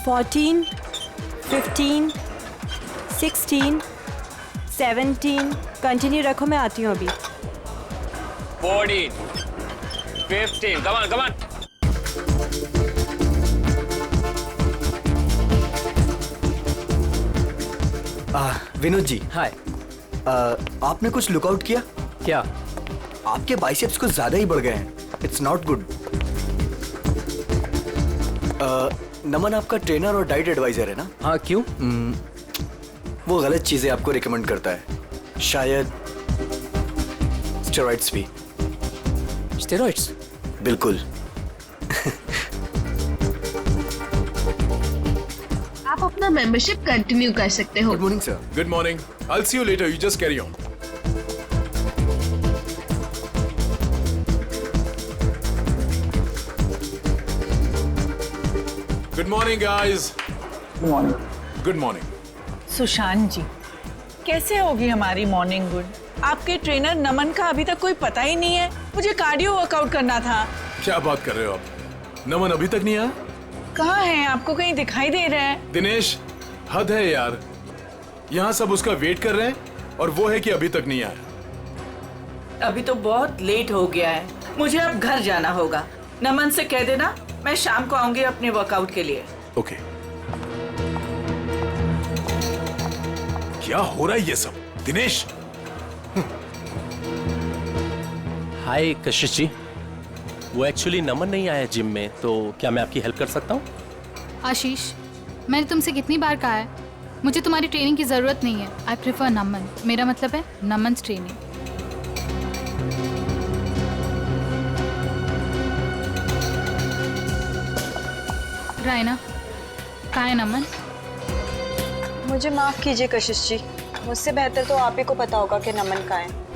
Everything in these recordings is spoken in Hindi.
14, 15, 16, 17। कंटिन्यू रखो, मैं आती हूँ अभी। 14, 15, come on, come on. Vinod ji, हाय। आपने कुछ लुकआउट किया? क्या? आपके बाइसेप्स कुछ ज्यादा ही बढ़ गए हैं। It's not good. नमन आपका ट्रेनर और डाइट एडवाइजर है ना? हाँ, क्यों? वो गलत चीजें आपको रिकमेंड करता है, शायद स्टेरॉइड्स भी। स्टेरॉइड्स? बिल्कुल। आप अपना मेंबरशिप कंटिन्यू कर सकते हो। Good morning sir. Good morning. I'll see you later. You just carry on. Good morning, guys. Good morning. Good morning. Sushant ji, कैसे होगी हमारी मॉर्निंग गुड? आपके ट्रेनर नमन का अभी तक कोई पता ही नहीं है। मुझे कार्डियो वर्कआउट करना था। क्या बात कर रहे हो आप? नमन अभी तक नहीं आया? कहाँ है? आपको कहीं दिखाई दे रहा है? दिनेश, हद है यार। यहाँ सब उसका वेट कर रहे हैं और वो है कि अभी तक नहीं आया। अभी तो बहुत लेट हो गया है, मुझे अब घर जाना होगा। नमन से कह देना मैं शाम को आऊंगी अपने वर्कआउट के लिए। ओके। क्या हो रहा है ये सब? दिनेश, हाय कशिश जी, वो एक्चुअली नमन नहीं आया जिम में, तो क्या मैं आपकी हेल्प कर सकता हूँ? आशीष, मैंने तुमसे कितनी बार कहा है, मुझे तुम्हारी ट्रेनिंग की ज़रूरत नहीं है। आई प्रेफर नमन। मेरा मतलब है नमन्स ट्रेनिंग। रायना, कहाँ है नमन? मुझे माफ़ कीजिए कशिश जी, मुझसे बेहतर तो आप ही को पता होगा कि नमन कहाँ है।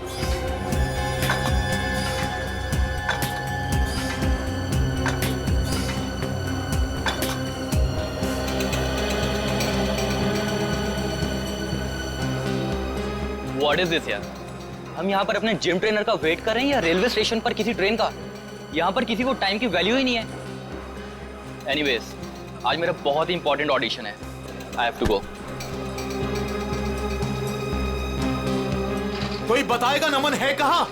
What is this यार? हम यहाँ पर अपने जिम ट्रेनर का वेट कर रहे हैं या रेलवे स्टेशन पर किसी ट्रेन का? यहाँ पर किसी को टाइम की वैल्यू ही नहीं है। Anyways, आज मेरा बहुत ही इंपॉर्टेंट ऑडिशन है। I have to go. कोई बताएगा नमन है कहाँ?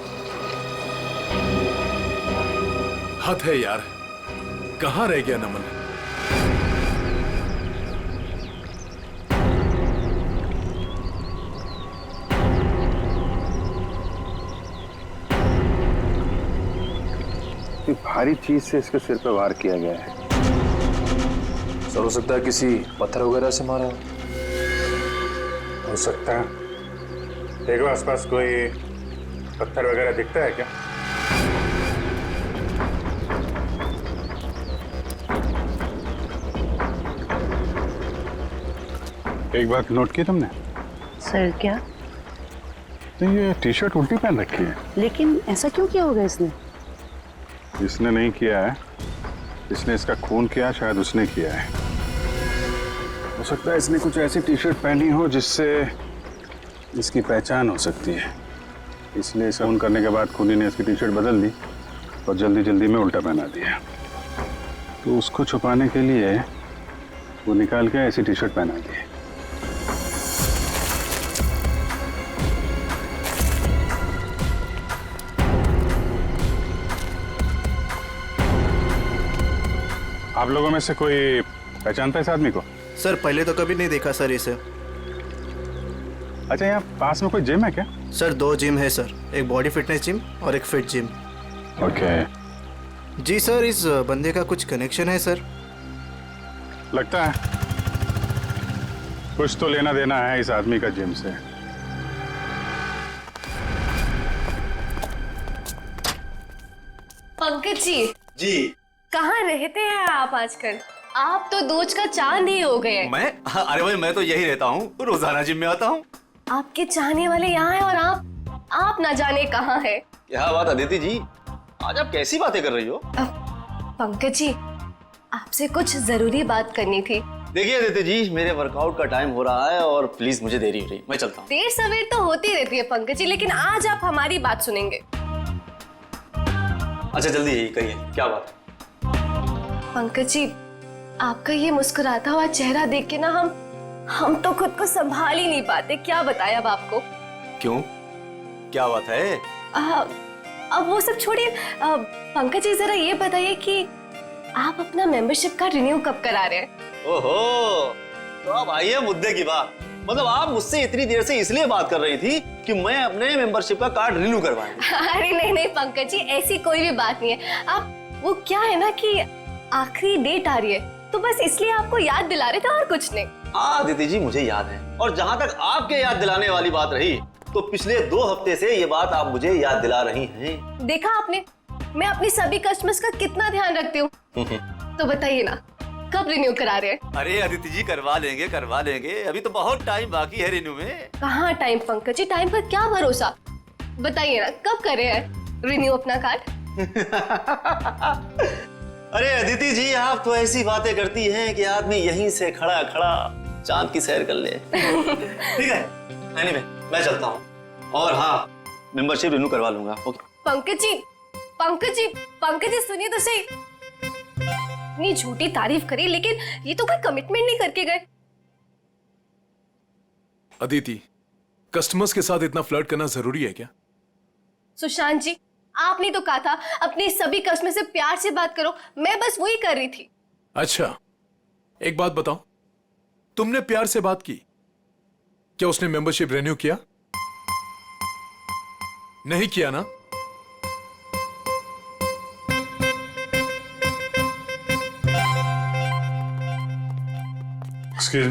हद है यार, कहाँ रह गया नमन? भारी चीज से इसके सिर पे वार किया गया है। सर, हो सकता है किसी पत्थर वगैरह से मारा हो सकता है। देखो आसपास कोई पत्थर वगैरह दिखता है क्या? एक बात नोट की तुमने? सर क्या? तो ये टी शर्ट उल्टी पहन रखी है। लेकिन ऐसा क्यों किया होगा इसने? इसने नहीं किया है, इसने इसका खून किया, शायद उसने किया है। हो सकता है इसने कुछ ऐसी टी शर्ट पहनी हो जिससे इसकी पहचान हो सकती है, इसलिए इसे खून करने के बाद खूनी ने इसकी टी शर्ट बदल दी और जल्दी जल्दी में उल्टा पहना दिया। तो उसको छुपाने के लिए वो निकाल के ऐसी टी शर्ट पहना दी। आप लोगों में से कोई पहचानता है इस आदमी को? सर पहले तो कभी नहीं देखा सर इसे। अच्छा, यहाँ पास में कोई जिम है क्या? सर 2 जिम है सर, एक बॉडी फिटनेस जिम और एक फिट जिम। ओके। जी सर, इस बंदे का कुछ कनेक्शन है सर? लगता है कुछ तो लेना देना है इस आदमी का जिम से। पंकज जी, जी। कहाँ रहते हैं आप आजकल? आप तो दूज का चांद ही हो गए। मैं? अरे भाई, मैं तो यही रहता हूँ, रोजाना जिम में आता हूँ। आपके चाहने वाले यहाँ हैं और आप ना जाने कहाँ है। क्या बात अदिति जी, आज आप कैसी बातें कर रही हो? पंकज जी, आपसे कुछ जरूरी बात करनी थी। देखिए अदिति जी, मेरे वर्कआउट का टाइम हो रहा है और प्लीज मुझे देरी हो रही है, मैं चलता हूँ। देर सवेर तो होती रहती है पंकज जी, लेकिन आज आप हमारी बात सुनेंगे। अच्छा जल्दी कहिए, क्या बात है? पंकज जी, आपका ये मुस्कुराता हुआ चेहरा देख के ना हम तो खुद को संभाल ही नहीं पाते। क्या बताएं अब आपको। क्यों, क्या बात है? अब वो सब छोड़िए। पंकज जी जरा ये बताइए कि आप अपना मेंबरशिप कार्ड रिन्यू कब करा रहे हैं? ओहो, तो अब आइए मुद्दे की बात। मतलब आप मुझसे इतनी देर से इसलिए बात कर रही थी कि मैं अपने मेंबरशिप का कार्ड रिन्यू करवाऊंगा। अरे नहीं पंकज जी, ऐसी कोई भी बात नहीं है। आप वो क्या है ना कि आखिरी डेट आ रही है, तो बस इसलिए आपको याद दिला रहे थे और कुछ नहीं। हाँ दीदी जी, मुझे याद है। और जहाँ तक आपके याद दिलाने वाली बात रही, तो पिछले 2 हफ्ते से ये बात आप मुझे याद दिला रही हैं। देखा आपने, मैं अपनी सभी कस्टमर्स का कितना ध्यान रखती हूँ। तो बताइए ना, कब रिन्यू करा रहे हैं? अरे अदिति जी, करवा लेंगे। अभी तो बहुत टाइम बाकी है रिन्यू में। कहाँ टाइम पंकज जी, टाइम का क्या भरोसा। बताइए ना, कब कर रहे हैं रिन्यू अपना कार्ड? अरे अदिति जी, आप तो ऐसी बातें करती हैं कि आदमी यहीं से खड़ा चांद की सैर कर ले। ठीक है, एनीवे, मैं चलता हूँ। और हाँ, मेंबरशिप रिन्यू करवा लूंगा। ओके। पंकज जी सुनिए तो सही। इतनी झूठी तारीफ करी, लेकिन ये तो कोई कमिटमेंट नहीं करके गए। अदिति, कस्टमर्स के साथ इतना फ्लर्ट करना जरूरी है क्या? सुशांत जी, आपने तो कहा था अपने सभी कस्टमर से प्यार से बात करो, मैं बस वही कर रही थी। अच्छा, एक बात बताओ, तुमने प्यार से बात की, क्या उसने मेंबरशिप रिन्यू किया? नहीं किया ना?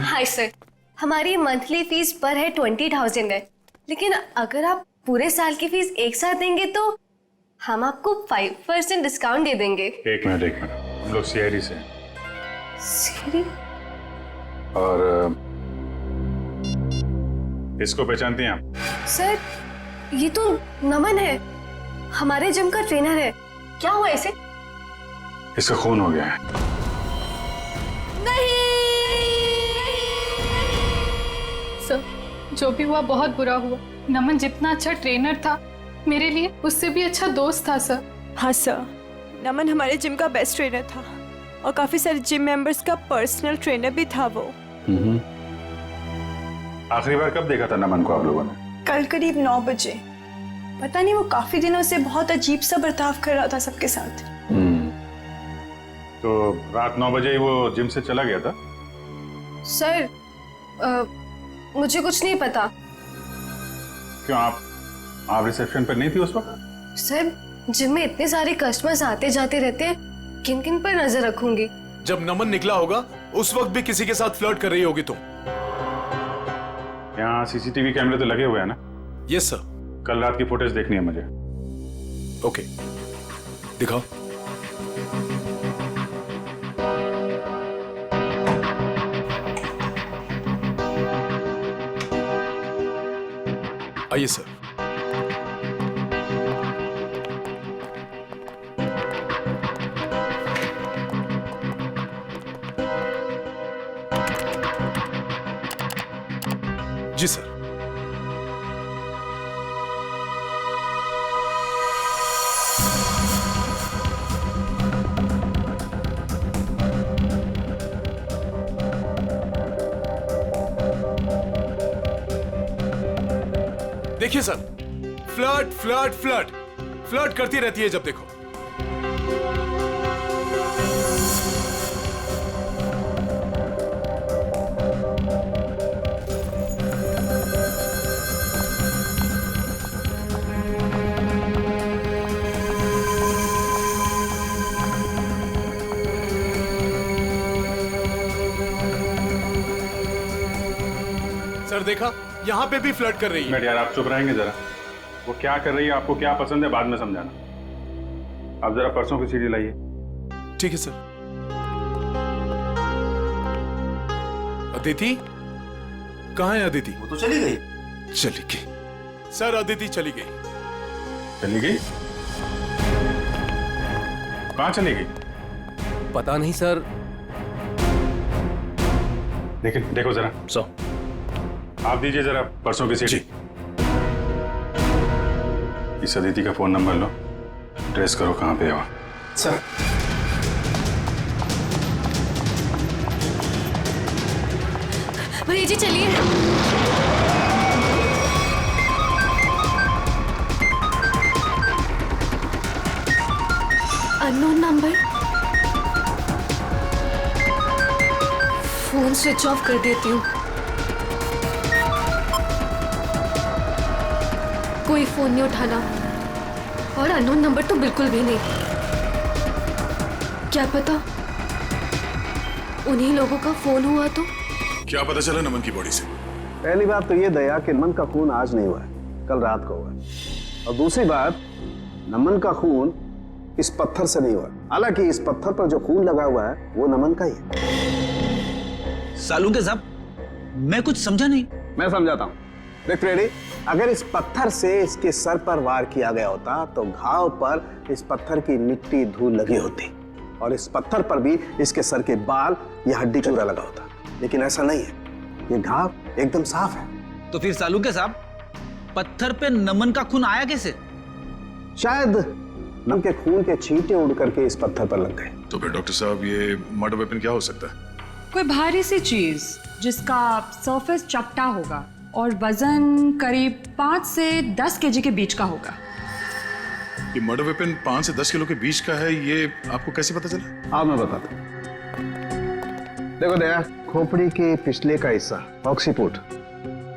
हाय सर, हमारी मंथली फीस पर है 20,000 है, लेकिन अगर आप पूरे साल की फीस एक साथ देंगे तो हम आपको 5% डिस्काउंट दे देंगे। एक मिनट, हम लोग सीआईडी से हैं। सीआईडी? और इसको पहचानती हैं आप? सर, ये तो नमन है, हमारे जिम का ट्रेनर है। क्या हुआ इसे? इसका खून हो गया है। नहीं सर, जो भी हुआ बहुत बुरा हुआ। नमन जितना अच्छा ट्रेनर था, मेरे लिए उससे भी अच्छा दोस्त था सर। हाँ सर, नमन हमारे जिम का बेस्ट ट्रेनर था और काफी सारे जिम मेंबर्स का पर्सनल ट्रेनर भी था वो। आखिरी बार कब देखा था नमन को आप लोगों ने? कल करीब 9 बजे। पता नहीं, वो काफी दिनों से बहुत अजीब सा बर्ताव कर रहा था सबके साथ। तो रात 9 बजे ही वो जिम से चला गया था? सर, मुझे कुछ नहीं पता। क्यों, आप रिसेप्शन पर नहीं थी उस वक्त? सर, जिम में इतने सारे कस्टमर्स आते जाते रहते हैं, किन किन पर नजर रखूंगी? जब नमन निकला होगा उस वक्त भी किसी के साथ फ्लर्ट कर रही होगी तुम। यहाँ सीसीटीवी कैमरे तो लगे हुए हैं ना? Yes sir. कल रात की फुटेज देखनी है मुझे। ओके, दिखाओ। आइए सर। जी सर। देखिए sir, flirt flirt flirt flirt करती रहती है जब देखो। सर देखा, यहाँ पे भी फ्लर्ट कर रही है। यार आप चुप रहेंगे जरा? वो क्या कर रही है, आपको क्या पसंद है, बाद में समझाना। आप जरा परसों की सीडी लाइए। ठीक है सर। अदिति कहाँ है? अदिति? वो तो चली गई। चली गई सर, अदिति चली गई। चली गई? कहाँ चली गई? पता नहीं सर। देखो जरा। आप दीजिए जरा परसों की सीडी। इस अदिति का फोन नंबर लो, ट्रेस करो कहाँ पे है वो। सर। भैया जी चलिए। Unknown number. Phone switch off कर देती हूँ। कोई फोन नहीं उठाना और अननोन नंबर तो बिल्कुल भी नहीं। क्या पता उन्हीं लोगों का फोन हुआ तो। क्या पता चला नमन की बॉडी से? पहली बात तो ये दया कि नमन का खून आज नहीं हुआ है, कल रात को हुआ है। और दूसरी बात, नमन का खून इस पत्थर से नहीं हुआ। हालांकि इस पत्थर पर जो खून लगा हुआ है वो नमन का ही है। सालूके साहब, मैं कुछ समझा नहीं। मैं समझाता हूँ। देख फ्रेडी, अगर इस पत्थर से इसके सर पर वार किया गया होता तो घाव पर इस पत्थर की मिट्टी धूल लगी होती और इस पत्थर पर भी इसके सर के बाल या हड्डी चूरा लगा होता, लेकिन ऐसा नहीं है। ये घाव एकदम साफ है। तो फिर सालूके साहब, पत्थर पे नमन का खून आया कैसे? शायद नमन के खून के छींटे उड़ करके इस पत्थर पर लग गए। तो फिर डॉक्टर साहब ये मर्डर वेपन क्या हो सकता है? कोई भारी सी चीज जिसका सरफेस चपटा होगा और वजन करीब 5 से 10 केजी के बीच का होगा। ये मर्डर वेपन 5 से 10 किलो के बीच का है, ये आपको कैसे पता चला? हाँ मैं बताता हूँ। देखो दया, खोपड़ी के पिछले का हिस्सा ऑक्सीपुट,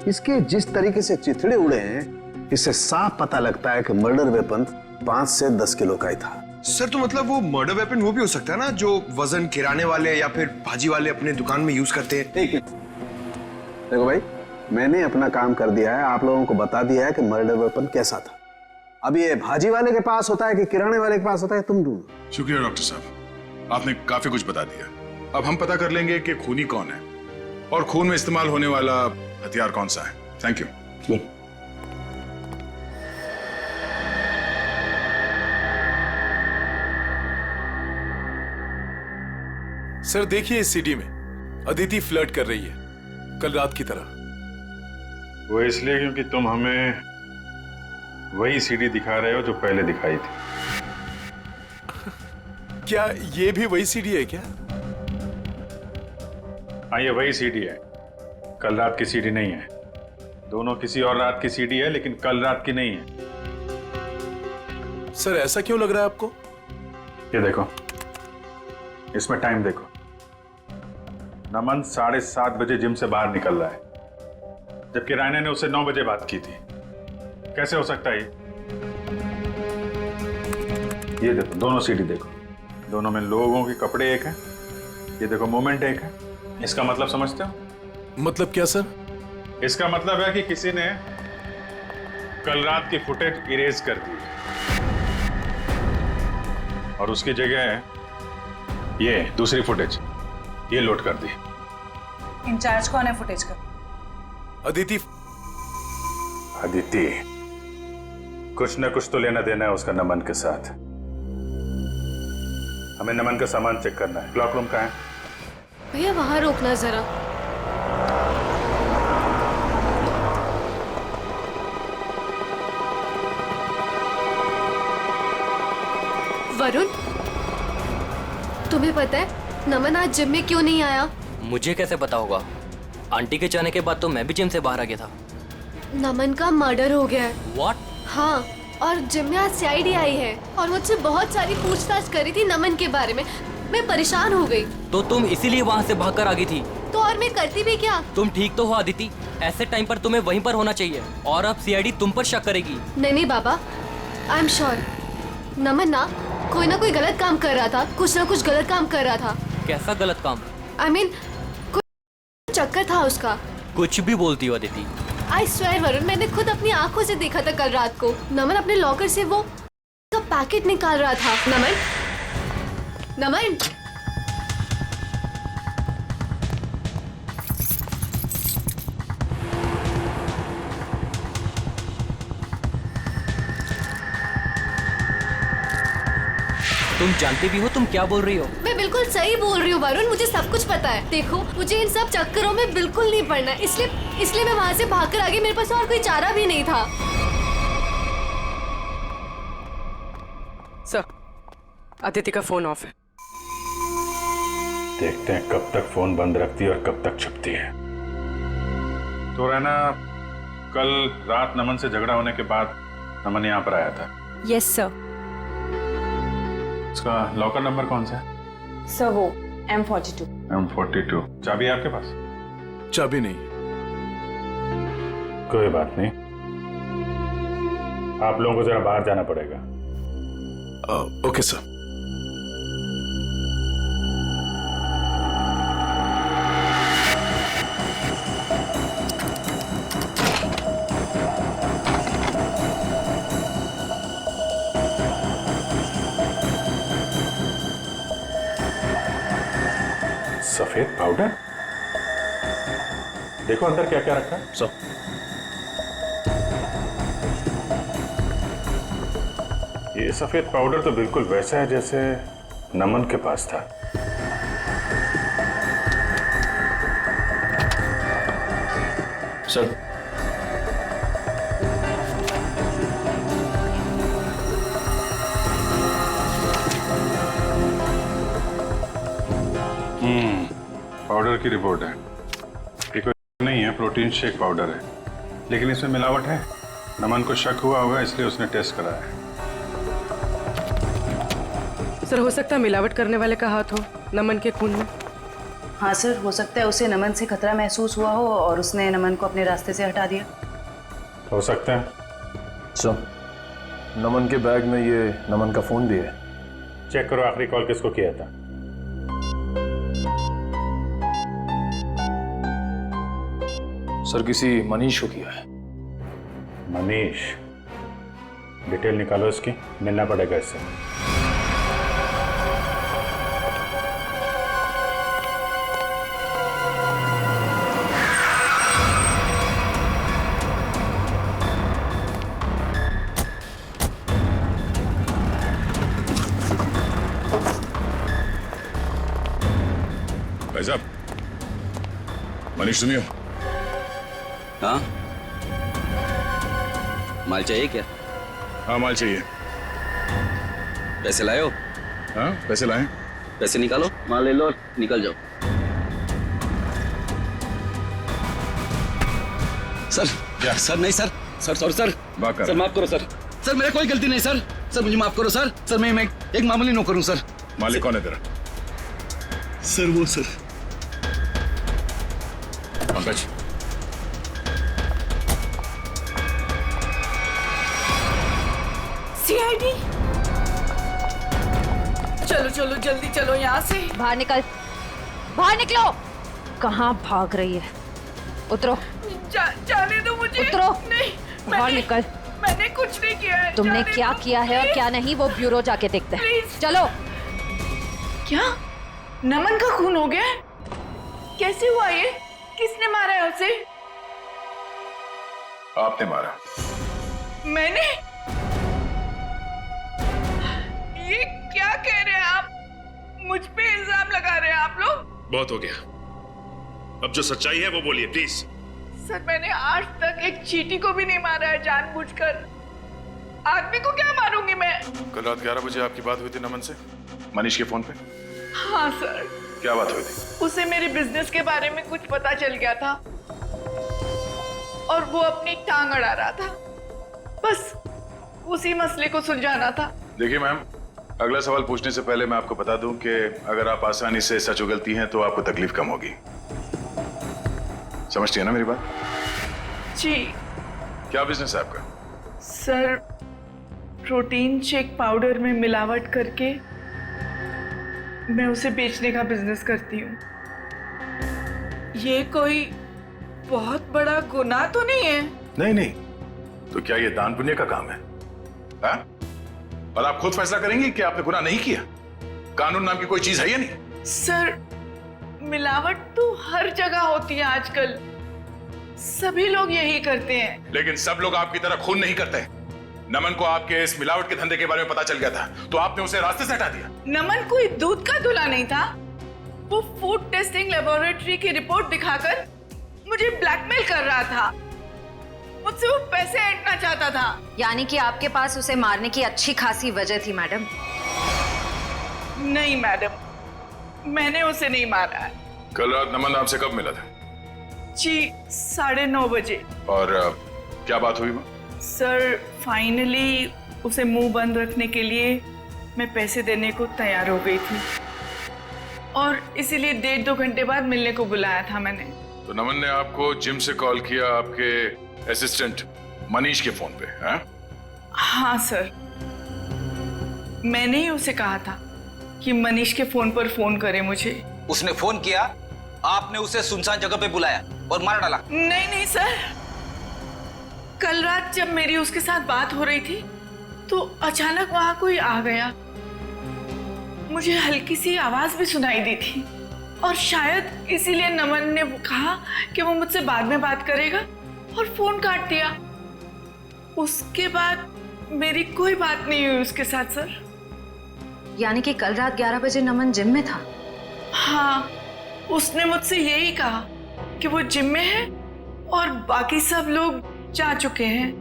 इसके जिस तरीके से चिथड़े उड़े हैं इससे साफ पता लगता है कि मर्डर वेपन 5 से 10 किलो का ही था। सर तो मतलब वो मर्डर वेपन वो भी हो सकता है ना जो वजन किराने वाले या फिर भाजी वाले अपने दुकान में यूज करते हैं। ठीक है, देखो भाई, मैंने अपना काम कर दिया है, आप लोगों को बता दिया है कि मर्डर वेपन कैसा था। अब ये भाजी वाले के पास होता है कि किराने वाले के पास होता है, तुम ढूंढो। शुक्रिया डॉक्टर साहब, आपने काफी कुछ बता दिया। अब हम पता कर लेंगे कि खूनी कौन है और खून में इस्तेमाल होने वाला हथियार कौन सा है। Thank you. सर देखिए, इस सीडी में अदिति फ्लर्ट कर रही है कल रात की तरह। वो इसलिए क्योंकि तुम हमें वही सीडी दिखा रहे हो जो पहले दिखाई थी। क्या ये भी वही सीडी है क्या? हाँ, ये वही सीडी है, कल रात की सीडी नहीं है। दोनों किसी और रात की सीडी है लेकिन कल रात की नहीं है। सर ऐसा क्यों लग रहा है आपको? ये देखो, इसमें टाइम देखो। नमन 7:30 बजे जिम से बाहर निकल रहा है, जबकि रायना ने उससे 9 बजे बात की थी। कैसे हो सकता है ये देखो, दोनों सीडी देखो, दोनों में लोगों के कपड़े एक हैं। ये देखो, मोमेंट एक है। इसका मतलब समझते हो? मतलब क्या सर? इसका मतलब है कि किसी ने कल रात की फुटेज इरेज कर दी और उसकी जगह ये दूसरी फुटेज ये लोड कर दी। इंचार्ज कौन है फुटेज का? अदिति। अदिति, कुछ न कुछ तो लेना देना है उसका नमन के साथ। हमें नमन का सामान चेक करना है। क्लॉक रूम कहाँ है? भैया वहां रोकना जरा। वरुण, तुम्हें पता है नमन आज जिम में क्यों नहीं आया? मुझे कैसे पता होगा? आंटी के जाने के बाद तो मैं भी जिम से बाहर आ गया था। नमन का मर्डर हो गया है। What? हाँ, और जिम में आज सीआईडी आई है और मुझसे बहुत सारी पूछताछ करी थी नमन के बारे में। मैं परेशान हो गई। तो तुम इसीलिए वहाँ से भागकर आ गई थी? तो और मैं करती भी क्या? तुम ठीक तो हो अदिति? ऐसे टाइम पर तुम्हें वहीं पर होना चाहिए और अब सीआईडी तुम पर शक करेगी। नहीं बाबा, आई एम श्योर नमन ना कोई गलत काम कर रहा था, कुछ ना कुछ गलत काम कर रहा था। कैसा गलत काम? I mean, कोई चक्कर था उसका। कुछ भी बोलती हो अदिति। I swear वरुण, मैंने खुद अपनी आंखों से देखा था कल रात को। नमन अपने लॉकर से वो का पैकेट निकाल रहा था। नमन तुम जानती भी हो तुम क्या बोल रही हो? मैं बिल्कुल सही बोल रही हूँ वरुण, मुझे सब कुछ पता है। देखो, मुझे इन सब चक्करों में बिल्कुल नहीं पड़ना, इसलिए मैं वहाँ से भागकर आ गई। मेरे पास और कोई चारा भी नहीं था। सर, अदिति का फोन ऑफ है। देखते हैं कब तक फोन बंद रखती है और कब तक छुपती है। तो रहना, कल रात नमन से झगड़ा होने के बाद नमन यहाँ पर आया था। Yes sir. उसका लॉकर नंबर कौन सा है? सर वो M42। M42। चाबी है आपके पास? चाबी नहीं। कोई बात नहीं, आप लोगों को जरा बाहर जाना पड़ेगा। Okay sir. सफेद पाउडर? देखो अंदर क्या क्या रखा है। ये सफेद पाउडर तो बिल्कुल वैसा है जैसे नमन के पास था। सर, पाउडर की रिपोर्ट है। ये कोई नहीं है, प्रोटीन शेक पाउडर है, लेकिन इसमें मिलावट है। नमन को शक हुआ होगा इसलिए उसने टेस्ट कराया है। सर हो सकता है मिलावट करने वाले का हाथ हो नमन के खून में। हाँ सर, हो सकता है उसे नमन से खतरा महसूस हुआ हो और उसने नमन को अपने रास्ते से हटा दिया। हो सकता है। सर, नमन के बैग में ये नमन का फोन भी है। चेक करो आखिरी कॉल किसको किया था। सर किसी मनीष को किया है। मनीष? डिटेल निकालो इसकी, मिलना पड़ेगा इससे। भाई साहब, मनीष सुनियो। हाँ, माल चाहिए क्या? हाँ माल चाहिए। पैसे लाए हो? हाँ पैसे लाए। पैसे निकालो, माल ले लो और निकल जाओ। सर क्या? सर नहीं sir, sir sorry sir, sir माफ करो सर, सर मेरा कोई गलती नहीं सर, सर मुझे माफ करो सर, सर मैं एक मामूली नौकर हूँ सर। मालिक कौन है तेरा? सर वो सर पंकज। CID, चलो चलो जल्दी चलो यहाँ से। बाहर निकल, बाहर निकलो। कहाँ भाग रही है? उतरो। जाने दो मुझे। उतरो। नहीं, बाहर निकल। मैंने कुछ नहीं किया है। तुमने क्या किया है और क्या नहीं वो ब्यूरो जाके देखते हैं। चलो। क्या नमन का खून हो गया? कैसे हुआ ये? किसने मारा है उसे? आपने मारा। मैंने? ये क्या कह रहे हैं आप? मुझ पे इल्जाम लगा रहे हैं आप लोग? बहुत हो गया, अब जो सच्चाई है वो बोलिए प्लीज। सर मैंने आज तक एक चींटी को भी नहीं मारा है जानबूझकर। आदमी को क्या मारूंगी मैं? कल रात 11 बजे आपकी बात हुई थी नमन से मनीष के फोन पे? हाँ सर। क्या बात हुई थी? उसे मेरे बिजनेस के बारे में कुछ पता चल गया था और वो अपनी टांग अड़ा रहा था। बस उसी मसले को सुलझाना था। देखिए मैम, अगला सवाल पूछने से पहले मैं आपको बता दूं कि अगर आप आसानी से सच उगलती हैं तो आपको तकलीफ कम होगी। समझती है ना मेरी बात? जी। क्या बिजनेस है आपका? सर प्रोटीन शेक पाउडर में मिलावट करके मैं उसे बेचने का बिजनेस करती हूँ। ये कोई बहुत बड़ा गुनाह तो नहीं है? नहीं नहीं, तो क्या ये दान पुण्य का काम है? हा? और आप खुद फैसला करेंगी कि आपने गुनाह नहीं किया? कानून नाम की कोई चीज है या नहीं? सर मिलावट तो हर जगह होती है आजकल, सभी लोग यही करते हैं। लेकिन सब लोग आपकी तरह खून नहीं करते। नमन को आपके इस मिलावट के धंधे के बारे में पता चल गया था तो आपने उसे रास्ते से हटा दिया। नमन कोई दूध का दूल्हा नहीं था। वो फूड टेस्टिंग लेबोरेटरी की रिपोर्ट दिखाकर मुझे ब्लैकमेल कर रहा था। मुझसे वो पैसे ऐंठना चाहता था। यानी कि आपके पास उसे मारने की अच्छी खासी वजह थी मैडम। नहीं मैडम, मैंने उसे नहीं मारा है। कल रात नमन आपसे कब मिला था? जी 9:30 बजे। और क्या बात हुई माँ? सर फाइनली उसे मुंह बंद रखने के लिए मैं पैसे देने को तैयार हो गई थी और इसीलिए 1.5-2 घंटे बाद मिलने को बुलाया था मैंने। तो नमन ने आपको जिम से कॉल किया आपके असिस्टेंट मनीष के फोन पे, हैं? हाँ सर, मैंने ही उसे कहा था कि मनीष के फोन पर फोन करे मुझे। उसने फोन किया, आपने उसे सुनसान जगह पे बुलाया और मार डाला? नहीं सर, कल रात जब मेरी उसके साथ बात हो रही थी तो अचानक वहां कोई आ गया। मुझे हल्की सी आवाज भी सुनाई दी थी और शायद इसीलिए नमन ने कहा कि वो मुझसे बाद में बात करेगा और फोन काट दिया। उसके बाद मेरी कोई बात नहीं हुई उसके साथ सर। यानी कि कल रात 11 बजे नमन जिम में था? हाँ, उसने मुझसे यही कहा कि वो जिम में है और बाकी सब लोग जा चुके हैं।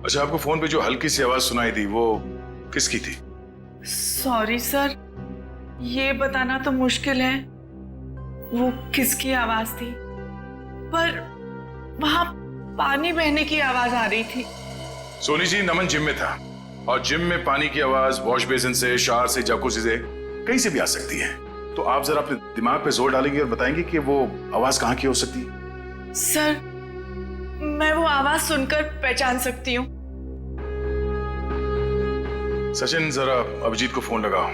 अच्छा, आपको फोन पे जो हल्की सी आवाज सुनाई दी वो किसकी थी? सॉरी सर, ये बताना तो मुश्किल है वो किसकी आवाज थी, पर वहां पानी बहने की आवाज आ रही थी। सोनी जी, नमन जिम में था और जिम में पानी की आवाज वॉश बेसिन से, शावर से, जकूज़ी से कहीं से भी आ सकती है। तो आप जरा अपने दिमाग पे जोर डालेंगे और बताएंगे कि वो आवाज कहाँ की हो सकती है? सर, मैं वो आवाज सुनकर पहचान सकती हूँ। सचिन, जरा अभिजीत को फोन लगाओ,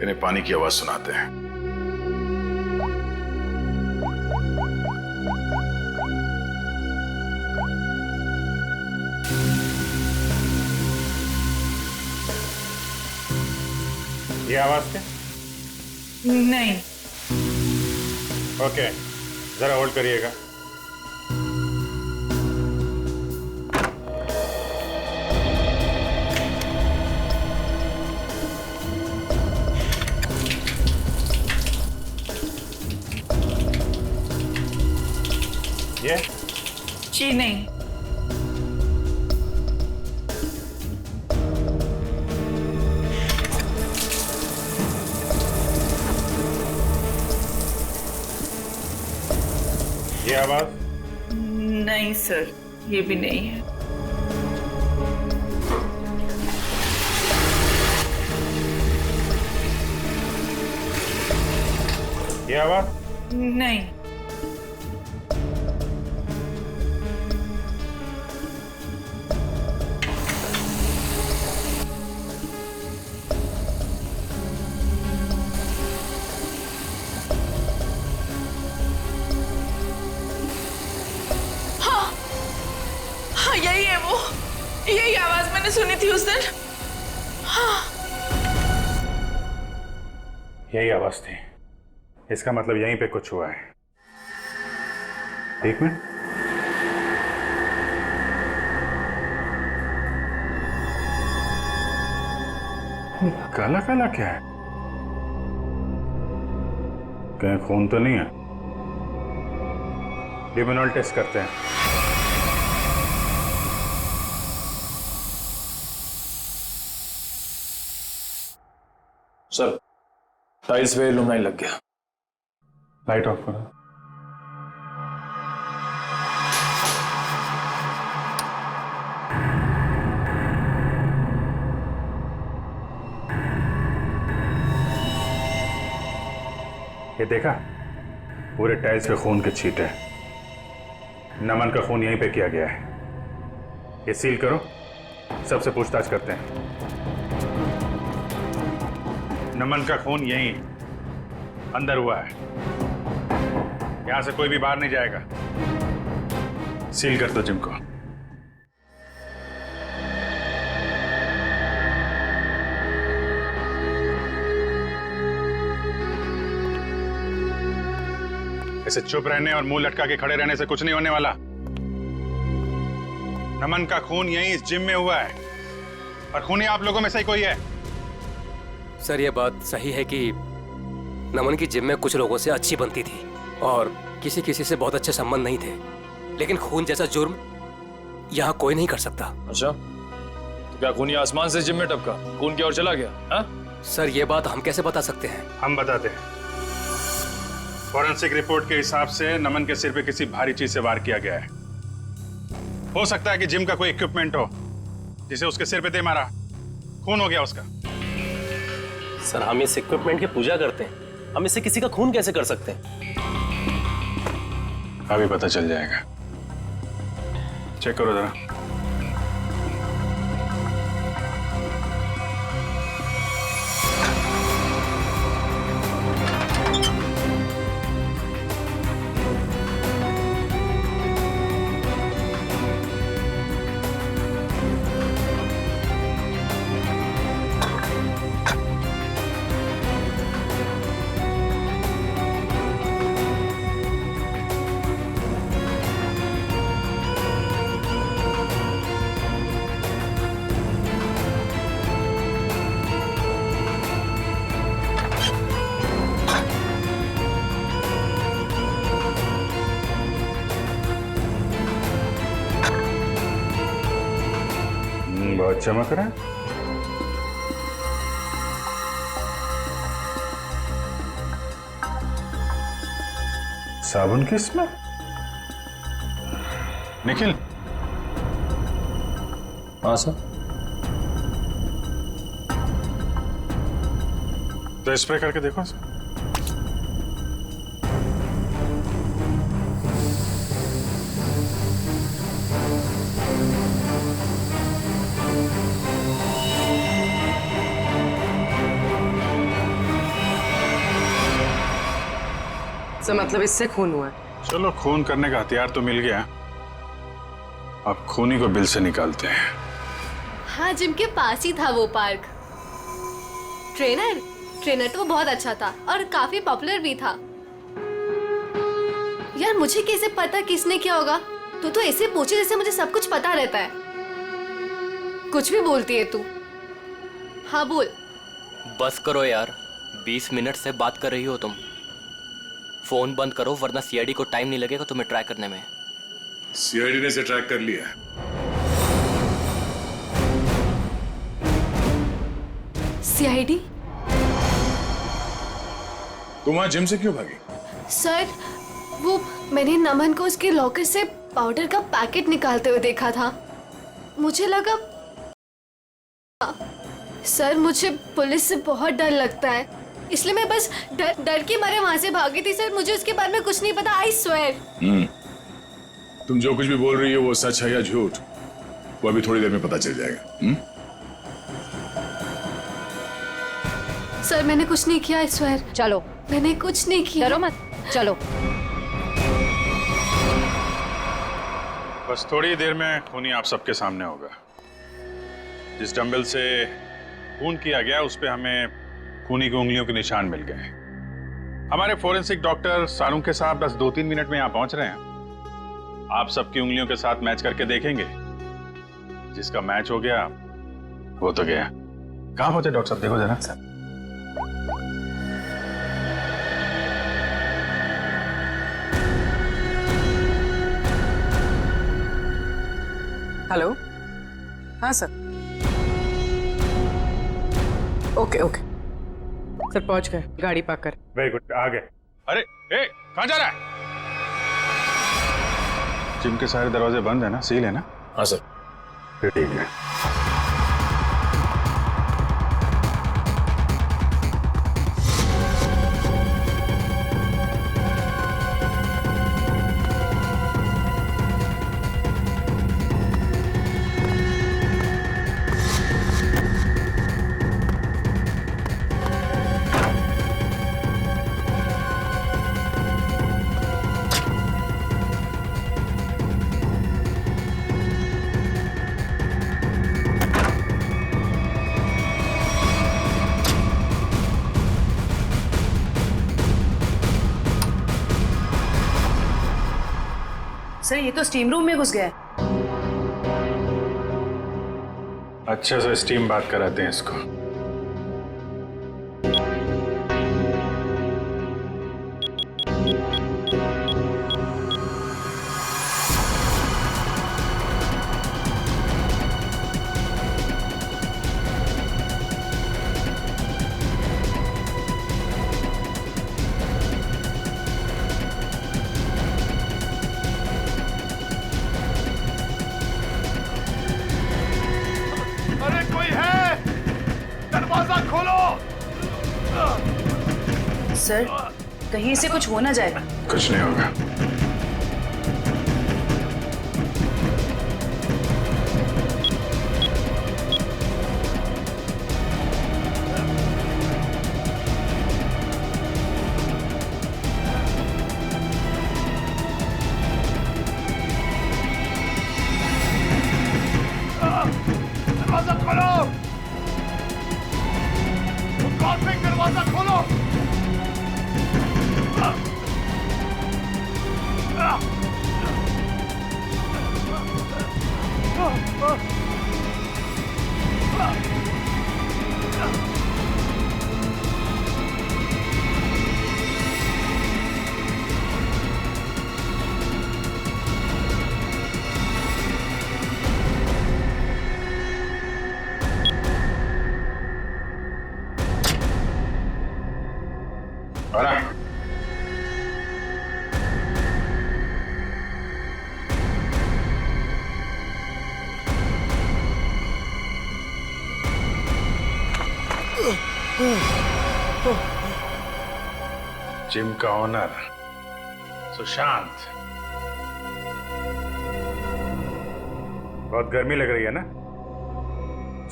इन्हें पानी की आवाज सुनाते हैं। ये आवाज क्या? नहीं। ओके, जरा होल्ड करिएगा। ये? जी नहीं। ये आवाज? नहीं सर, ये भी नहीं है। ये आवाज? नहीं। हाँ, यही है वो, यही आवाज मैंने सुनी थी उस दिन। हाँ, यही आवाज थी। इसका मतलब यहीं पे कुछ हुआ है। एक मिनट। काला काला क्या है? कहीं खून तो नहीं है? लिमिनॉल टेस्ट करते हैं। सर, टाइल्स पे लुमनाइन लग गया। लाइट ऑफ करो। ये देखा? पूरे टाइल्स पे खून के छींटे। नमन का खून यहीं पे किया गया है। ये सील करो, सबसे पूछताछ करते हैं। नमन का खून यहीं अंदर हुआ है, यहां से कोई भी बाहर नहीं जाएगा। सील कर दो जिम को। ऐसे चुप रहने और मुंह लटका के खड़े रहने से कुछ नहीं होने वाला। नमन का खून यहीं इस जिम में हुआ है और खूनी आप लोगों में से ही कोई है। सर, ये बात सही है कि नमन की जिम में कुछ लोगों से अच्छी बनती थी और किसी किसी से बहुत अच्छे संबंध नहीं थे, लेकिन खून जैसा जुर्म यहाँ कोई नहीं कर सकता। अच्छा, तो क्या खूनी आसमान से जिम में टपका, खून की ओर चला गया? हाँ? सर, ये बात हम कैसे बता सकते हैं? हम बताते हैं। फॉरेंसिक रिपोर्ट के हिसाब से नमन के सिर पे किसी भारी चीज से वार किया गया है। हो सकता है कि जिम का कोई इक्विपमेंट हो जिसे उसके सिर पे दे मारा, खून हो गया उसका। सर हम इस इक्विपमेंट की पूजा करते हैं, हम इससे किसी का खून कैसे कर सकते हैं? अभी पता चल जाएगा, चेक करो जरा। बहुत चमक रहा है। साबुन की स्मेल। निखिल। हाँ सर। तो स्प्रे करके देखो सर। सर मतलब इससे खून हुआ है। चलो खून करने का हथियार तो मिल गया, अब खूनी को बिल से निकालते हैं। हाँ जिम के पास ही था वो पार्क। ट्रेनर तो बहुत अच्छा था और काफी पॉपुलर भी था। यार मुझे कैसे पता किसने क्या होगा? तू तो ऐसे पूछे जैसे मुझे सब कुछ पता रहता है। कुछ भी बोलती है तू। हाँ बोल। बस करो यार, 20 मिनट से बात कर रही हो तुम। फोन बंद करो वरना सीआईडी को टाइम नहीं लगेगा तुम्हें ट्रैक करने में। सीआईडी ने इसे ट्रैक कर लिया। सीआईडी? तुम वहां जिम से क्यों भागी? सर वो मैंने नमन को उसके लॉकर से पाउडर का पैकेट निकालते हुए देखा था। मुझे लगा सर मुझे पुलिस से बहुत डर लगता है, इसलिए मैं बस डर के मारे वहां से भागी थी। सर मुझे उसके बारे में कुछ नहीं पता, आई स्वेयर। तुम जो कुछ भी बोल रही हो वो सच है या झूठ, वो अभी थोड़ी देर में पता चल जाएगा। सर मैंने कुछ नहीं किया, आई स्वेयर। चलो। मैंने कुछ नहीं किया। डरो मत, चलो। बस थोड़ी देर में खूनी आप सबके सामने होगा। जिस डंबल से खून किया गया उस पे हमें खूनी की उंगलियों के निशान मिल गए। हमारे फोरेंसिक डॉक्टर सारूंग के साथ बस 2-3 मिनट में यहाँ पहुंच रहे हैं। आप सबकी उंगलियों के साथ मैच करके देखेंगे, जिसका मैच हो गया वो तो गया। कहाँ पहुंचे डॉक्टर साहब, देखो जरा। हेलो। हाँ सर। ओके ओके सर, पहुंच गए, गाड़ी पार्क कर। वेरी गुड, आ गए। अरे ए, कहाँ जा रहा है? जिम के सारे दरवाजे बंद है ना, सील है ना? हाँ सर। फिर ठीक है। सर ये तो स्टीम रूम में घुस गया है। अच्छे से स्टीम बात कराते हैं इसको। सर कहीं से कुछ हो ना जाए। कुछ नहीं होगा। दरवाजा खोलो, दरवाजा खोलो। जिम का ओनर सुशांत, बहुत गर्मी लग रही है ना?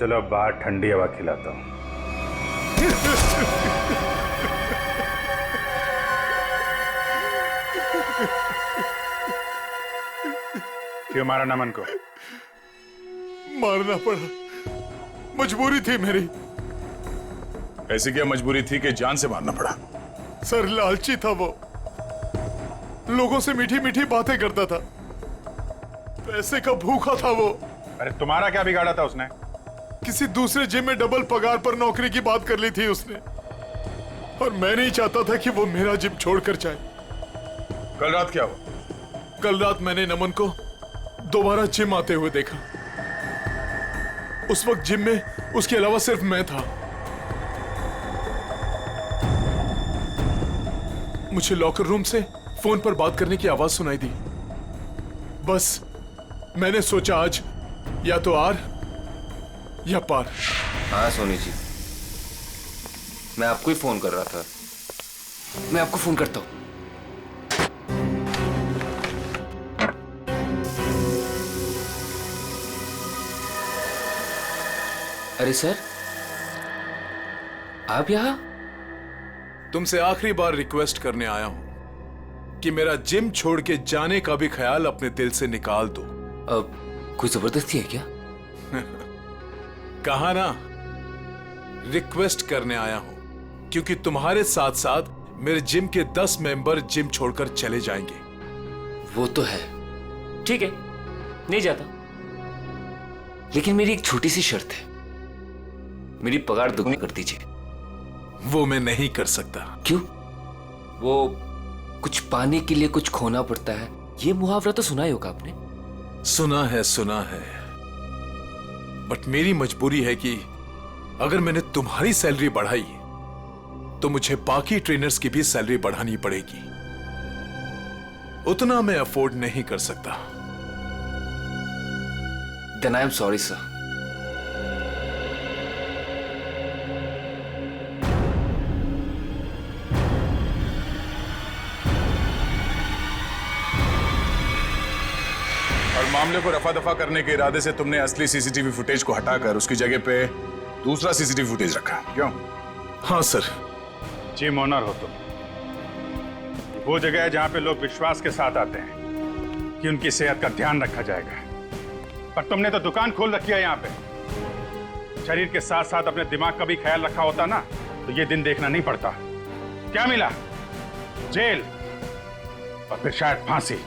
चलो अब बाहर ठंडी हवा खिलाता हूं। क्यों मारा नमन को? मारना पड़ा, मजबूरी थी मेरी। ऐसी क्या मजबूरी थी कि जान से मारना पड़ा? सर लालची था वो, लोगों से मीठी मीठी बातें करता था, पैसे का भूखा था वो। अरे तुम्हारा क्या बिगाड़ा था उसने? किसी दूसरे जिम में डबल पगार पर नौकरी की बात कर ली थी उसने, और मैं नहीं चाहता था कि वो मेरा जिम छोड़कर जाए। कल रात क्या हुआ? कल रात मैंने नमन को दोबारा जिम आते हुए देखा। उस वक्त जिम में उसके अलावा सिर्फ मैं था। मुझे लॉकर रूम से फोन पर बात करने की आवाज सुनाई दी। बस मैंने सोचा आज या तो आर या पार। हाँ सोनी जी, मैं आपको ही फोन कर रहा था। मैं आपको फोन करता हूँ। अरे सर, आप यहाँ? तुमसे आखिरी बार रिक्वेस्ट करने आया हूं कि मेरा जिम छोड़ के जाने का भी ख्याल अपने दिल से निकाल दो। अब कोई जबरदस्ती है क्या? कहा ना, रिक्वेस्ट करने आया हूं क्योंकि तुम्हारे साथ साथ मेरे जिम के 10 मेंबर जिम छोड़कर चले जाएंगे। वो तो है, ठीक है, नहीं जाता, लेकिन मेरी एक छोटी सी शर्त है। मेरी पगार दुगनी कर दीजिए। वो मैं नहीं कर सकता। क्यों? वो कुछ पाने के लिए कुछ खोना पड़ता है, ये मुहावरा तो सुना ही होगा आपने। सुना है, बट मेरी मजबूरी है कि अगर मैंने तुम्हारी सैलरी बढ़ाई तो मुझे बाकी ट्रेनर्स की भी सैलरी बढ़ानी पड़ेगी। उतना मैं अफोर्ड नहीं कर सकता। Then I am sorry, sir. और मामले को रफा दफा करने के इरादे से तुमने असली सीसीटीवी फुटेज को हटाकर उसकी जगह पे दूसरा सीसीटीवी फुटेज रखा, क्यों? हाँ सर। जिम ओनर हो तुम। वो जगह है जहां पे लोग विश्वास के साथ आते हैं कि उनकी सेहत का ध्यान रखा जाएगा, पर तुमने तो दुकान खोल रखी है यहाँ पे। शरीर के साथ साथ अपने दिमाग का भी ख्याल रखा होता ना तो ये दिन देखना नहीं पड़ता। क्या मिला? जेल और फिर शायद फांसी।